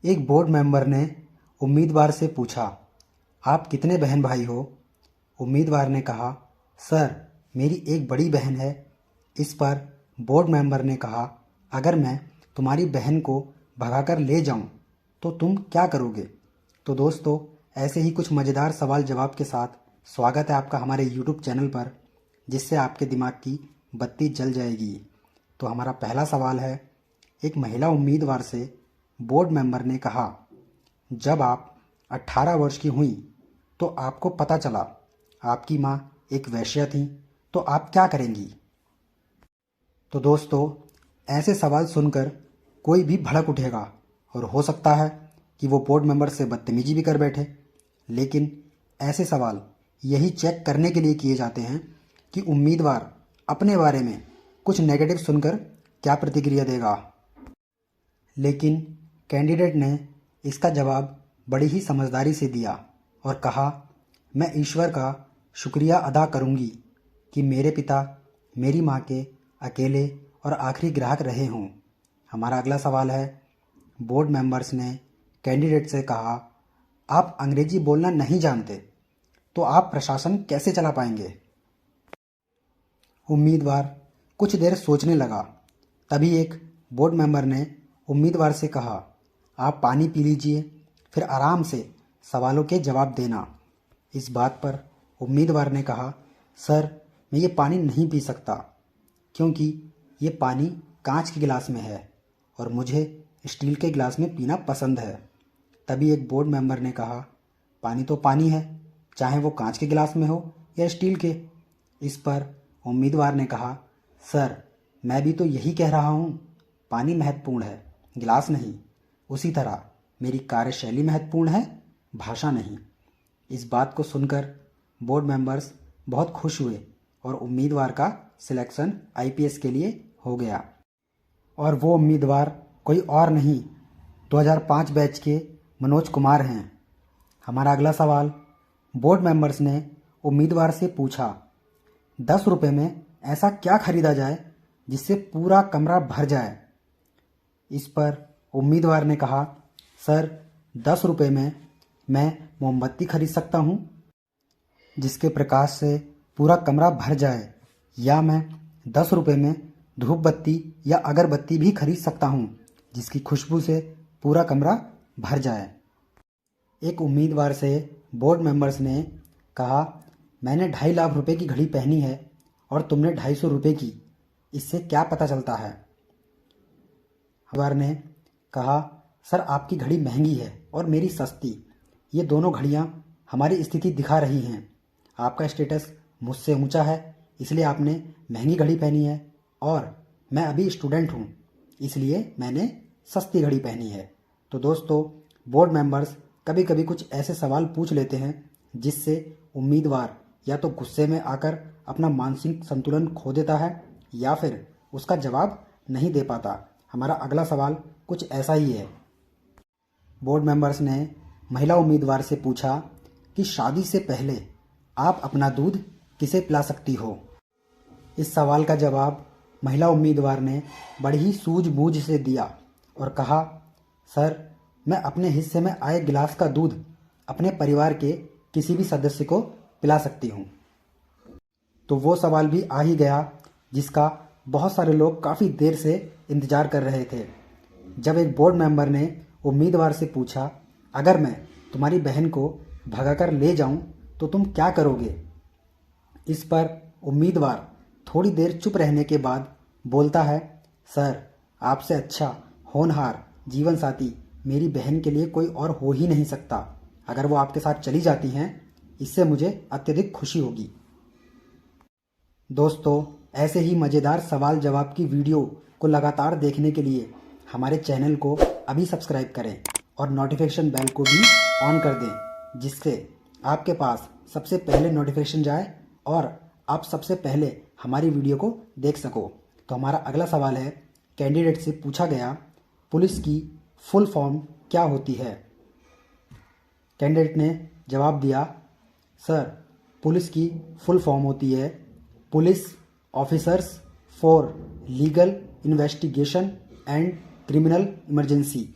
एक board member ने उम्मीदवार से पूछा, आप कितने बहन भाई हो? उम्मीदवार ने कहा, सर मेरी एक बड़ी बहन है। इस पर बोर्ड मेंबर ने कहा, अगर मैं तुम्हारी बहन को भगाकर ले जाऊं तो तुम क्या करोगे? तो दोस्तों, ऐसे ही कुछ मज़ेदार सवाल जवाब के साथ स्वागत है आपका हमारे यूट्यूब चैनल पर, जिससे आपके दिमाग की बत्ती जल जाएगी। तो हमारा पहला सवाल है, एक महिला उम्मीदवार से बोर्ड मेंबर ने कहा, जब आप 18 वर्ष की हुई तो आपको पता चला आपकी माँ एक वेश्या थी, तो आप क्या करेंगी? तो दोस्तों, ऐसे सवाल सुनकर कोई भी भड़क उठेगा और हो सकता है कि वो बोर्ड मेंबर से बदतमीजी भी कर बैठे। लेकिन ऐसे सवाल यही चेक करने के लिए किए जाते हैं कि उम्मीदवार अपने बारे में कुछ नेगेटिव सुनकर क्या प्रतिक्रिया देगा। लेकिन कैंडिडेट ने इसका जवाब बड़ी ही समझदारी से दिया और कहा, मैं ईश्वर का शुक्रिया अदा करूंगी कि मेरे पिता मेरी माँ के अकेले और आखिरी ग्राहक रहे हों। हमारा अगला सवाल है, बोर्ड मेंबर्स ने कैंडिडेट से कहा, आप अंग्रेजी बोलना नहीं जानते तो आप प्रशासन कैसे चला पाएंगे? उम्मीदवार कुछ देर सोचने लगा। तभी एक बोर्ड मेंबर ने उम्मीदवार से कहा, आप पानी पी लीजिए, फिर आराम से सवालों के जवाब देना। इस बात पर उम्मीदवार ने कहा, सर मैं ये पानी नहीं पी सकता क्योंकि ये पानी कांच के गिलास में है और मुझे स्टील के गिलास में पीना पसंद है। तभी एक बोर्ड मेंबर ने कहा, पानी तो पानी है, चाहे वो कांच के गिलास में हो या स्टील के। इस पर उम्मीदवार ने कहा, सर मैं भी तो यही कह रहा हूँ, पानी महत्वपूर्ण है, गिलास नहीं। उसी तरह मेरी कार्यशैली महत्वपूर्ण है, भाषा नहीं। इस बात को सुनकर बोर्ड मेंबर्स बहुत खुश हुए और उम्मीदवार का सिलेक्शन आईपीएस के लिए हो गया। और वो उम्मीदवार कोई और नहीं, 2005 बैच के मनोज कुमार हैं। हमारा अगला सवाल, बोर्ड मेंबर्स ने उम्मीदवार से पूछा, 10 रुपये में ऐसा क्या खरीदा जाए जिससे पूरा कमरा भर जाए? इस पर उम्मीदवार ने कहा, सर 10 रुपये में मैं मोमबत्ती खरीद सकता हूँ जिसके प्रकाश से पूरा कमरा भर जाए, या मैं 10 रुपये में धूप बत्ती या अगरबत्ती भी खरीद सकता हूँ जिसकी खुशबू से पूरा कमरा भर जाए। एक उम्मीदवार से बोर्ड मेंबर्स ने कहा, मैंने 2.5 लाख रुपए की घड़ी पहनी है और तुमने 250 रुपये की, इससे क्या पता चलता है? उम्मीदवार ने कहा, सर आपकी घड़ी महंगी है और मेरी सस्ती, ये दोनों घड़ियाँ हमारी स्थिति दिखा रही हैं। आपका स्टेटस मुझसे ऊंचा है इसलिए आपने महंगी घड़ी पहनी है और मैं अभी स्टूडेंट हूँ इसलिए मैंने सस्ती घड़ी पहनी है। तो दोस्तों, बोर्ड मेंबर्स कभी कभी कुछ ऐसे सवाल पूछ लेते हैं जिससे उम्मीदवार या तो गुस्से में आकर अपना मानसिक संतुलन खो देता है या फिर उसका जवाब नहीं दे पाता। हमारा अगला सवाल कुछ ऐसा ही है। बोर्ड मेंबर्स ने महिला उम्मीदवार से पूछा कि शादी से पहले आप अपना दूध किसे पिला सकती हो? इस सवाल का जवाब महिला उम्मीदवार ने बड़ी ही सूझबूझ से दिया और कहा, सर मैं अपने हिस्से में आए गिलास का दूध अपने परिवार के किसी भी सदस्य को पिला सकती हूँ। तो वो सवाल भी आ ही गया जिसका बहुत सारे लोग काफ़ी देर से इंतज़ार कर रहे थे। जब एक बोर्ड मेंबर ने उम्मीदवार से पूछा, अगर मैं तुम्हारी बहन को भगाकर ले जाऊं तो तुम क्या करोगे? इस पर उम्मीदवार थोड़ी देर चुप रहने के बाद बोलता है, सर आपसे अच्छा होनहार जीवन साथी मेरी बहन के लिए कोई और हो ही नहीं सकता। अगर वो आपके साथ चली जाती हैं इससे मुझे अत्यधिक खुशी होगी। दोस्तों, ऐसे ही मज़ेदार सवाल जवाब की वीडियो को लगातार देखने के लिए हमारे चैनल को अभी सब्सक्राइब करें और नोटिफिकेशन बेल को भी ऑन कर दें, जिससे आपके पास सबसे पहले नोटिफिकेशन जाए और आप सबसे पहले हमारी वीडियो को देख सको। तो हमारा अगला सवाल है, कैंडिडेट से पूछा गया, पुलिस की फुल फॉर्म क्या होती है? कैंडिडेट ने जवाब दिया, सर पुलिस की फुल फॉर्म होती है police officers for legal investigation and criminal emergency.